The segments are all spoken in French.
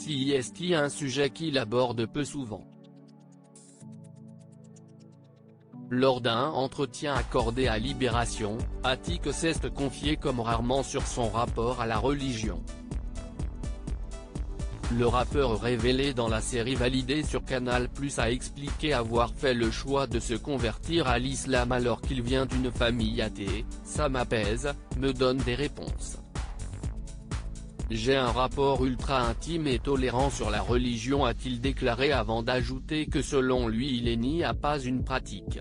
C'est un sujet qu'il aborde peu souvent. Lors d'un entretien accordé à Libération, Attic s'est confié comme rarement sur son rapport à la religion. Le rappeur révélé dans la série validée sur Canal+ a expliqué avoir fait le choix de se convertir à l'islam alors qu'il vient d'une famille athée. Ça m'apaise, me donne des réponses. J'ai un rapport ultra intime et tolérant sur la religion, a-t-il déclaré avant d'ajouter que selon lui il n'y a pas une pratique.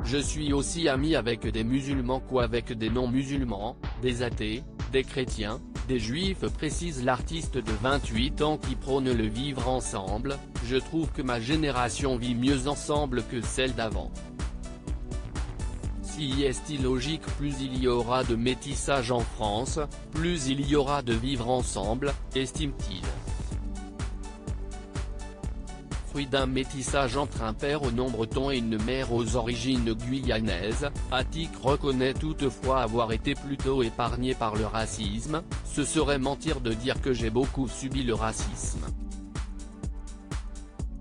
Je suis aussi ami avec des musulmans qu'avec des non-musulmans, des athées, des chrétiens, des juifs, précise l'artiste de 28 ans qui prône le vivre ensemble. Je trouve que ma génération vit mieux ensemble que celle d'avant. Si est logique, plus il y aura de métissage en France, plus il y aura de vivre ensemble, estime-t-il. Fruit d'un métissage entre un père au nom breton et une mère aux origines guyanaises, Attic reconnaît toutefois avoir été plutôt épargné par le racisme. Ce serait mentir de dire que j'ai beaucoup subi le racisme.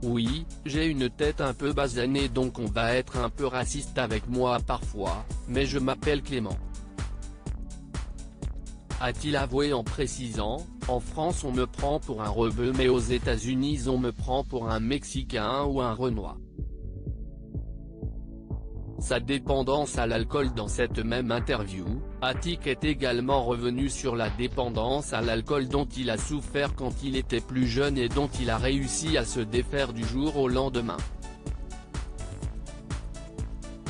Oui, j'ai une tête un peu basanée donc on va être un peu raciste avec moi parfois, mais je m'appelle Clément. A-t-il avoué en précisant, en France on me prend pour un rebeu mais aux États-Unis on me prend pour un Mexicain ou un Renois. Sa dépendance à l'alcool. Dans cette même interview, Attic est également revenu sur la dépendance à l'alcool dont il a souffert quand il était plus jeune et dont il a réussi à se défaire du jour au lendemain.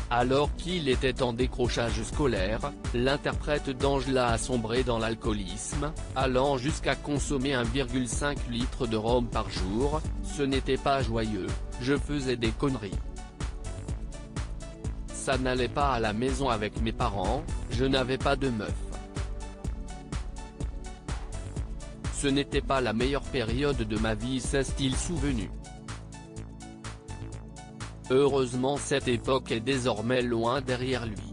Alors qu'il était en décrochage scolaire, l'interprète d'Angela a sombré dans l'alcoolisme, allant jusqu'à consommer 1,5 litre de rhum par jour. Ce n'était pas joyeux, je faisais des conneries. Ça n'allait pas à la maison avec mes parents, je n'avais pas de meuf. Ce n'était pas la meilleure période de ma vie, s'est-il souvenu. Heureusement cette époque est désormais loin derrière lui.